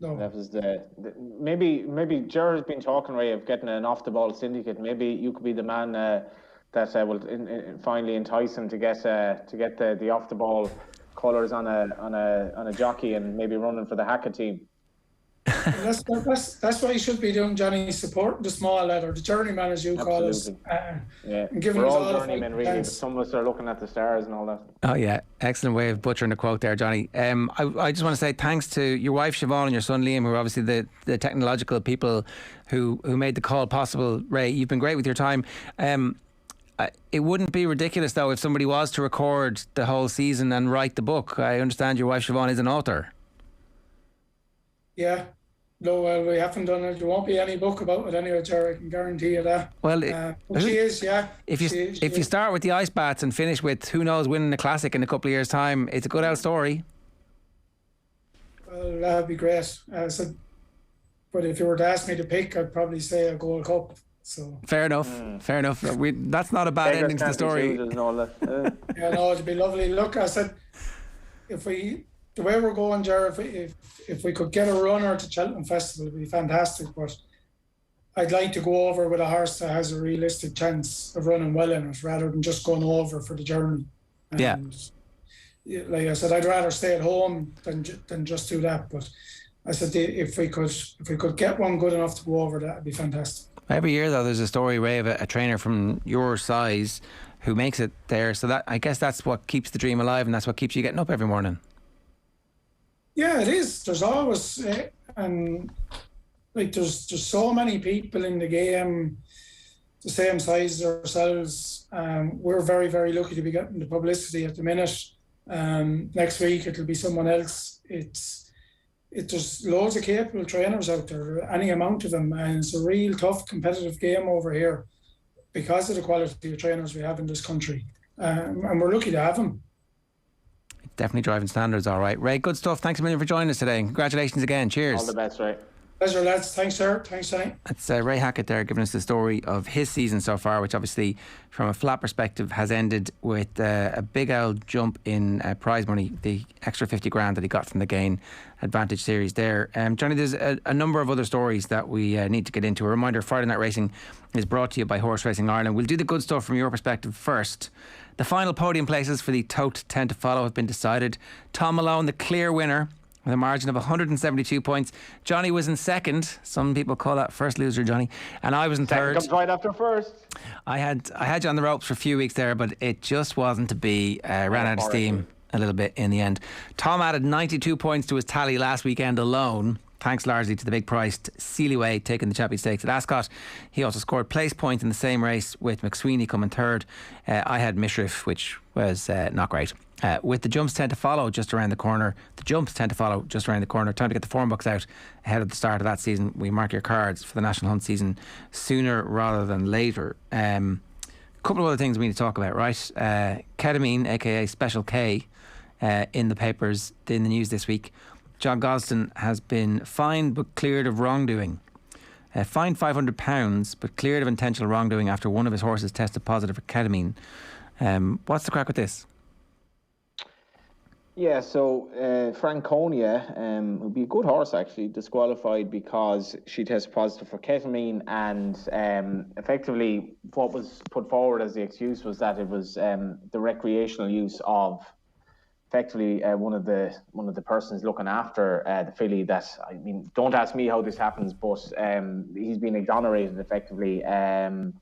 That was maybe Gerard's been talking, Ray, of getting an off the ball syndicate. Maybe you could be the man that will finally entice him to get the off the ball colours on a jockey and maybe running for the Hackett team. That's what you should be doing, Johnny. Supporting the small lad, or the journeyman, as you call us. Yeah, and giving we're us all all journeymen, really. But some of us are looking at the stars and all that. Oh yeah, excellent way of butchering the quote there, Johnny. I just want to say thanks to your wife Siobhan and your son Liam, who are obviously the technological people who made the call possible. Ray, you've been great with your time. It wouldn't be ridiculous though if somebody was to record the whole season and write the book. I understand your wife Siobhan is an author. Yeah. No, well, we haven't done it. There won't be any book about it anyway, Jerry. I can guarantee you that. Well, she is, yeah. If you start with the ice bats and finish with, who knows, winning the classic in a couple of years' time, it's a good old story. Well, that'd be great. But if you were to ask me to pick, I'd probably say a Gold Cup. So fair enough. Fair enough. That's not a bad ending to the story. Yeah, no, it'd be lovely. Look, I said, the way we're going, Jared, if we could get a runner to Cheltenham Festival, it'd be fantastic. But I'd like to go over with a horse that has a realistic chance of running well in it, rather than just going over for the journey. And like I said, I'd rather stay at home than just do that. But I said, if we could get one good enough to go over, that'd be fantastic. Every year, though, there's a story, Ray, of a trainer from your size who makes it there. So that, I guess, that's what keeps the dream alive, and that's what keeps you getting up every morning. Yeah, it is. There's always, and there's so many people in the game the same size as ourselves. We're very, very lucky to be getting the publicity at the minute. Next week it'll be someone else. There's loads of capable trainers out there, any amount of them, and it's a real tough competitive game over here because of the quality of trainers we have in this country, and we're lucky to have them. Definitely driving standards, all right. Ray, good stuff. Thanks a million for joining us today. Congratulations again. Cheers. All the best, Ray. Pleasure, lads. Thanks, sir. Thanks, Sonny. That's Ray Hackett there giving us the story of his season so far, which obviously, from a flat perspective, has ended with a big old jump in prize money, the extra 50 grand that he got from the Gain Advantage Series there. Johnny, there's a number of other stories that we need to get into. A reminder, Friday Night Racing is brought to you by Horse Racing Ireland. We'll do the good stuff from your perspective first. The final podium places for the Tote 10 to follow have been decided. Tom Malone, the clear winner, with a margin of 172 points. Johnny was in second. Some people call that first loser, Johnny. And I was in third. Comes right after first. I had you on the ropes for a few weeks there, but it just wasn't to be. Ran out of steam a little bit in the end. Tom added 92 points to his tally last weekend alone, thanks largely to the big priced Seelyway taking the Champion Stakes at Ascot. He also scored place points in the same race, with McSweeney coming third. I had Mishriff, which was not great. With the jumps tend to follow just around the corner. Time to get the form books out ahead of the start of that season. We mark your cards for the National Hunt season sooner rather than later. Couple of other things we need to talk about, right? Ketamine, aka Special K, in the papers, in the news this week. John Gosden has been fined but cleared of wrongdoing. fined £500, but cleared of intentional wrongdoing after one of his horses tested positive for ketamine. What's the crack with this? Yeah, so Franconia, would be a good horse actually, disqualified because she tested positive for ketamine, and effectively what was put forward as the excuse was that it was the recreational use of effectively one of the persons looking after the filly. That, I mean, don't ask me how this happens, but he's been exonerated effectively. The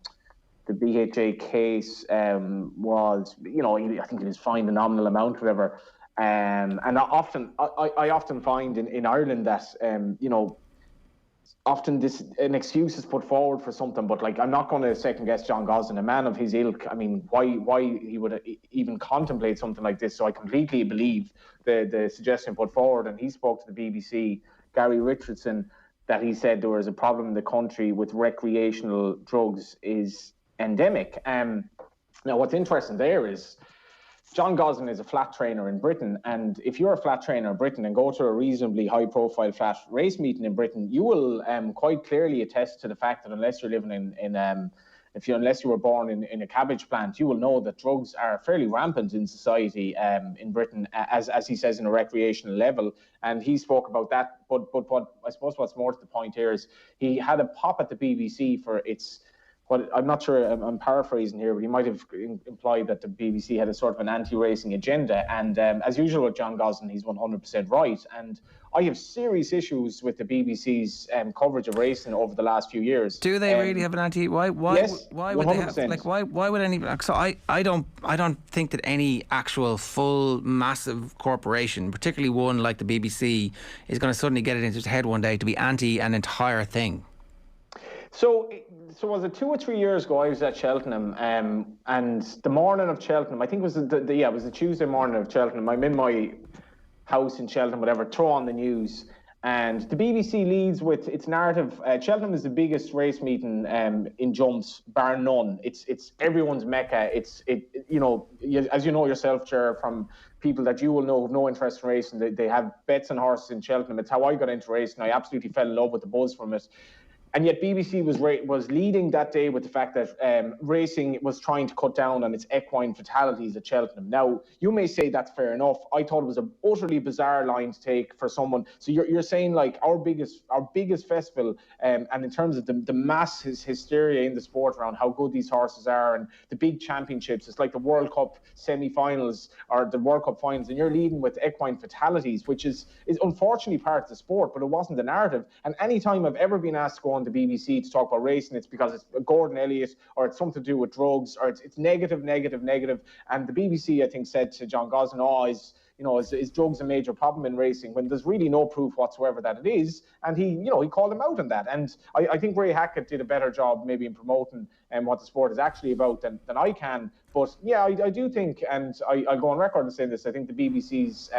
BHA case was, I think he was fined a nominal amount, whatever. And I often find in Ireland that often an excuse is put forward for something, but like, I'm not going to second guess John Gosden, a man of his ilk. I mean, why he would even contemplate something like this? So I completely believe the suggestion put forward. And he spoke to the BBC, Gary Richardson, that he said there was a problem in the country with recreational drugs is endemic. Now, what's interesting there is John Gosden is a flat trainer in Britain, and if you're a flat trainer in Britain and go to a reasonably high-profile flat race meeting in Britain, you will quite clearly attest to the fact that unless you're living unless you were born in a cabbage plant, you will know that drugs are fairly rampant in society in Britain, as he says, in a recreational level. And he spoke about that. But what I suppose what's more to the point here is he had a pop at the BBC for its. What I'm not sure, I'm paraphrasing here, but he might have implied that the BBC had a sort of an anti-racing agenda. And as usual with John Gosden, he's 100% right. And I have serious issues with the BBC's coverage of racing over the last few years. Do they really have an anti? Why? Yes, why would 100%. They have? Like, why would any? So I don't think that any actual full massive corporation, particularly one like the BBC, is going to suddenly get it into its head one day to be anti an entire thing. So was it 2 or 3 years ago? I was at Cheltenham, and the morning of Cheltenham, I think it was it was the Tuesday morning of Cheltenham. I'm in my house in Cheltenham, whatever. Throw on the news, and the BBC leads with its narrative. Cheltenham is the biggest race meeting in jumps, bar none. It's everyone's mecca. As you know yourself, Ger, from people that you will know have no interest in racing. They have bets on horses in Cheltenham. It's how I got into racing. I absolutely fell in love with the buzz from it. And yet BBC was leading that day with the fact that racing was trying to cut down on its equine fatalities at Cheltenham. Now, you may say that's fair enough. I thought it was an utterly bizarre line to take for someone. So you're saying like our biggest festival, and in terms of the mass hysteria in the sport around how good these horses are and the big championships, it's like the World Cup semi-finals or the World Cup finals, and you're leading with equine fatalities, which is unfortunately part of the sport, but it wasn't the narrative. And any time I've ever been asked to go on the BBC to talk about racing, it's because it's Gordon Elliott or it's something to do with drugs or it's negative. And the BBC, I think, said to John Gosden, is drugs a major problem in racing, when there's really no proof whatsoever that it is. And he called him out on that. And I think Ray Hackett did a better job maybe in promoting what the sport is actually about than I can. But yeah, I do think, and I go on record and say this, I think the BBC's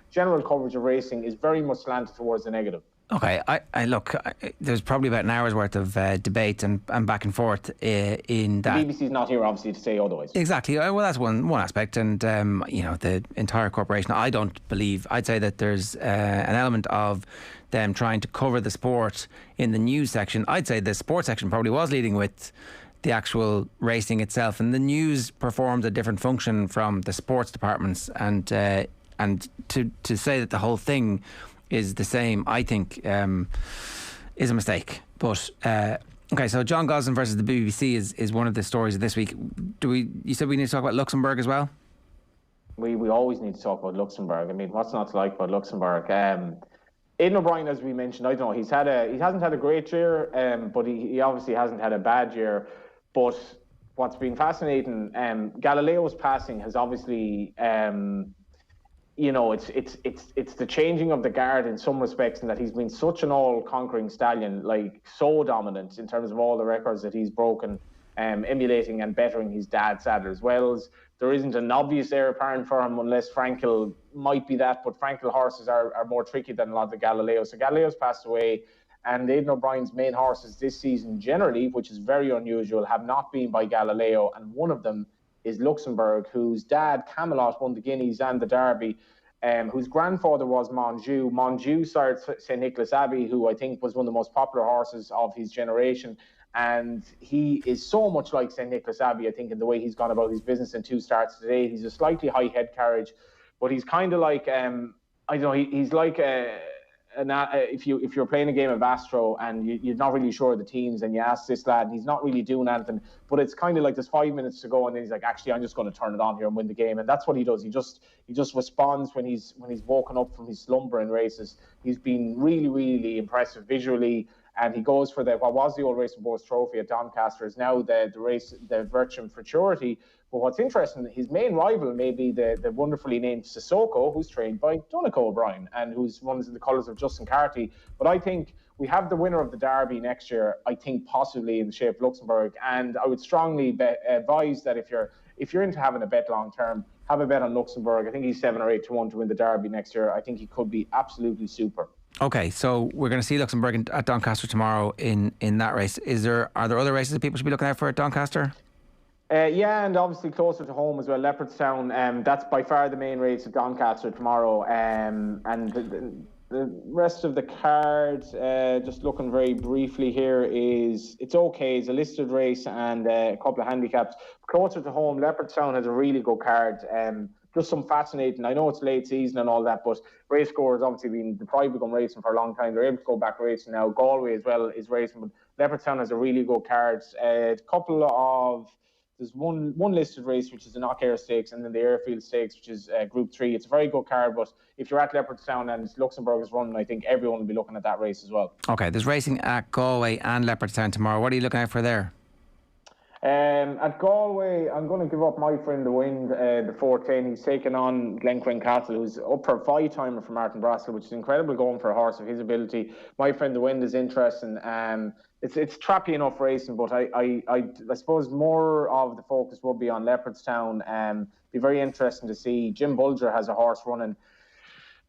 general coverage of racing is very much slanted towards the negative. Okay, I look, there's probably about an hour's worth of debate and back and forth in that. The BBC's not here, obviously, to say otherwise. Exactly. Well, that's one aspect. And, the entire corporation, I'd say that there's an element of them trying to cover the sport in the news section. I'd say the sports section probably was leading with the actual racing itself. And the news performed a different function from the sports departments. And to say that the whole thing is the same, I think, is a mistake. But okay, so John Gosden versus the BBC is one of the stories of this week. You said we need to talk about Luxembourg as well? We always need to talk about Luxembourg. I mean, what's not to like about Luxembourg? Aidan O'Brien, as we mentioned, I don't know, he hasn't had a great year, but he obviously hasn't had a bad year. But what's been fascinating, Galileo's passing has obviously it's the changing of the guard in some respects, in that he's been such an all-conquering stallion, like so dominant in terms of all the records that he's broken, emulating and bettering his dad, Sadler's Wells. There isn't an obvious heir apparent for him, unless Frankel might be that, but Frankel horses are more tricky than a lot of the Galileo. So Galileo's passed away, and Aidan O'Brien's main horses this season generally, which is very unusual, have not been by Galileo, and one of them is Luxembourg, whose dad, Camelot, won the Guineas and the Derby. whose grandfather was Monjou. Monjou sired St. Nicholas Abbey, who I think was one of the most popular horses of his generation. And he is so much like St. Nicholas Abbey, I think, in the way he's gone about his business in 2 starts today. He's a slightly high head carriage, but he's kind of like, I don't know, he's like if you're playing a game of Astro and you're not really sure of the teams and you ask this lad and he's not really doing anything, but it's kind of like there's 5 minutes to go and then he's like, actually, I'm just going to turn it on here and win the game. And that's what he does. He just responds when he's woken up from his slumber in races. He's been really, really impressive visually. And he goes for what was the old Racing Boards Trophy at Doncaster is now the race, the Virtue and Futurity. But what's interesting, his main rival may be the wonderfully named Sissoko, who's trained by Donncha O'Brien and who's runs in the colours of Justin Carty. But I think we have the winner of the Derby next year, I think possibly in the shape of Luxembourg. And I would strongly advise that if you're into having a bet long term, have a bet on Luxembourg. I think he's 7 or 8 to 1 to win the Derby next year. I think he could be absolutely super. Okay, so we're going to see Luxembourg at Doncaster tomorrow in that race. Are there other races that people should be looking out for at Doncaster? Yeah, and obviously closer to home as well, Leopardstown. That's by far the main race at Doncaster tomorrow. And the rest of the card, just looking very briefly here, it's okay. It's a listed race and a couple of handicaps. Closer to home, Leopardstown has a really good card. Just some fascinating, I know it's late season and all that, but Racecore has obviously been deprived of racing for a long time. They're able to go back racing now. Galway as well is racing, but Leopardstown has a really good card. There's one listed race, which is the Knockair Stakes, and then the Airfield Stakes, which is Group 3. It's a very good card, but if you're at Leopardstown and Luxembourg is running, I think everyone will be looking at that race as well. Okay, there's racing at Galway and Leopardstown tomorrow. What are you looking out for there? At Galway, I'm going to give up My Friend the Wind, the 410. He's taken on Glenquin Castle, who's up for a 5-timer for Martin Brassil, which is incredible going for a horse of his ability. My Friend the Wind is interesting. It's trappy enough racing, but I suppose more of the focus will be on Leopardstown. Be very interesting to see. Jim Bulger has a horse running.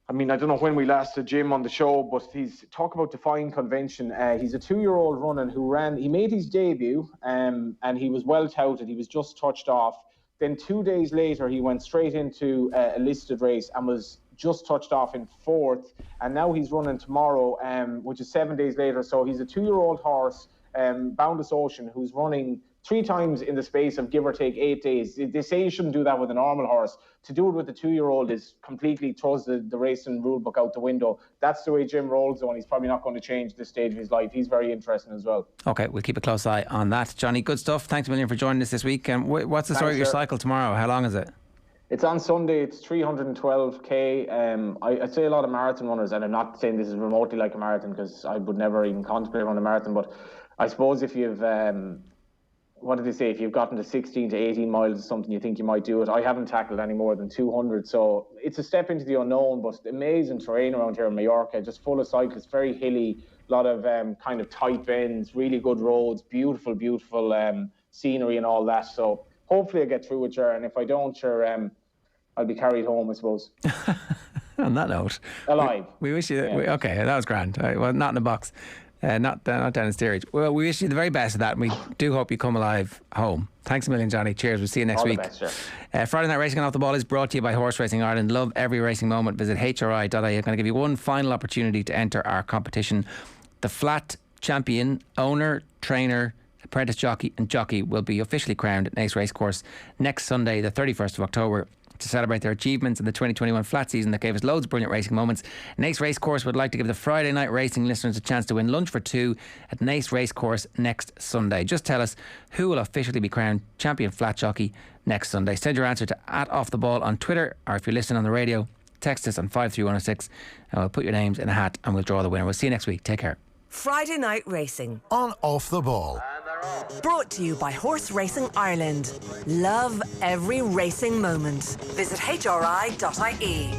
I mean, I don't know when we last had Jim on the show, but talk about defying convention. He's a 2-year-old running he made his debut, and he was well touted. He was just touched off. Then 2 days later, he went straight into a listed race and was just touched off in 4th. And now he's running tomorrow, which is 7 days later. So he's a 2-year-old horse, Boundless Ocean, who's running 3 times in the space of give or take 8 days. They say you shouldn't do that with a normal horse. To do it with a 2-year-old is completely throws the racing rule book out the window. That's the way Jim rolls, though, and he's probably not going to change this stage of his life. He's very interesting as well. Okay, we'll keep a close eye on that. Johnny, good stuff. Thanks a million for joining us this week. What's the story of your cycle tomorrow? How long is it? It's on Sunday. It's 312k. I say a lot of marathon runners, and I'm not saying this is remotely like a marathon because I would never even contemplate running a marathon, but I suppose if you've what did they say? If you've gotten to 16 to 18 miles or something, you think you might do it. I haven't tackled any more than 200. So it's a step into the unknown, but amazing terrain around here in Mallorca, just full of cyclists, very hilly, a lot of kind of tight bends, really good roads, beautiful, beautiful scenery and all that. So hopefully I get through it, and if I don't, I'll be carried home, I suppose. On that note, alive. We wish you, okay, that was grand. Well, not in a box. Not down in steerage. Well, we wish you the very best of that, and we do hope you come alive home. Thanks a million, Johnny. Cheers. We'll see you next week. All the best, Friday Night Racing Off the Ball is brought to you by Horse Racing Ireland. Love every racing moment. Visit HRI.ie. I'm going to give you one final opportunity to enter our competition. The flat champion, owner, trainer, apprentice jockey and jockey will be officially crowned at Naas Racecourse next Sunday, the 31st of October. To celebrate their achievements in the 2021 flat season that gave us loads of brilliant racing moments, Naas Racecourse would like to give the Friday Night Racing listeners a chance to win lunch for 2 at Naas Racecourse next Sunday. Just tell us who will officially be crowned champion flat jockey next Sunday. Send your answer to @OffTheBall on Twitter, or if you're listening on the radio, text us on 53106 and we'll put your names in a hat and we'll draw the winner. We'll see you next week. Take care. Friday Night Racing on Off the Ball. Brought to you by Horse Racing Ireland. Love every racing moment. Visit HRI.ie.